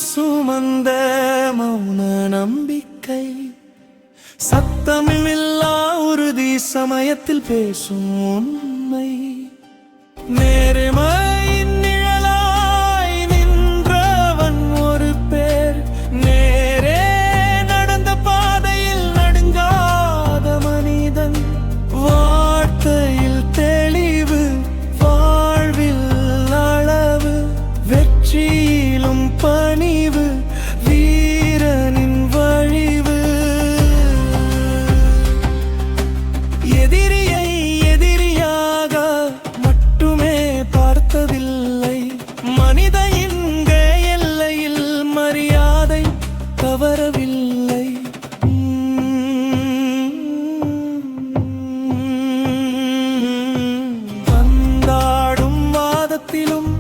சுமந்த மௌன நம்பிக்கை சத்தமில்லா உறுதி சமயத்தில் பேசும் உண்மை நேர்மையின் நிழலாய் நின்றவன் ஒரு பேர் நேரே நடந்த பாதையில் நடுங்காத மனிதன் வார்த்தையில் தெளிவு வாழ்வில் அளவு வெற்றியிலும் பணிவு வீரனின் வழிவு எதிரியை எதிரியாக மட்டுமே பார்த்ததில்லை மனித இங்க எல்லையில் மரியாதை தவறவில்லை வந்தாடும் வாதத்திலும்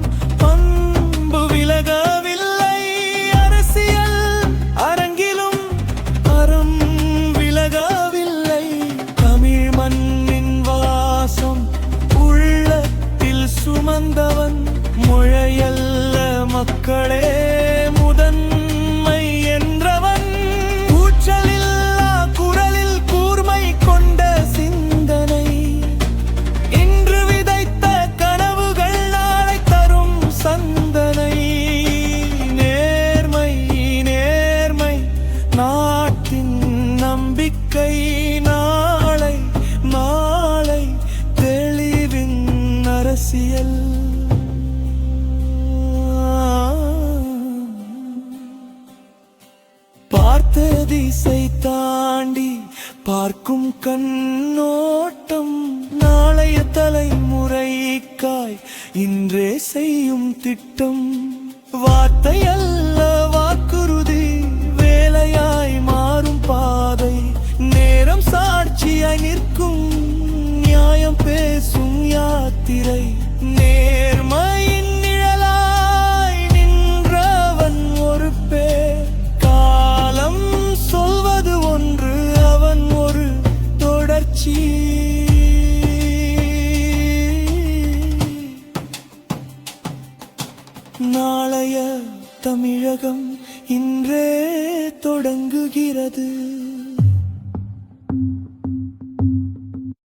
சுமந்தவன் முழையல்ல மக்களே முதன்மை என்றவன் கூச்சலில்லா குரலில் கூர்மை கொண்ட சிந்தனை இன்று விதைத்த கனவுகள் நாளை தரும் சந்தனை நேர்மை நேர்மை நாட்டின் நம்பிக்கை நாளை நாளை தெளிவின் அரசியல் பார்த்த திசை தாண்டி பார்க்கும் கண்ணோட்டம் நாளைய தலைமுறைக்காய் இன்றே செய்யும் திட்டம் வார்த்தை அல்ல வாக்குறுதி வேலையாய் மாறும் பாதை நேரம் சாட்சியாய் நிற்கும் நியாயம் பேசும் யாத்திரை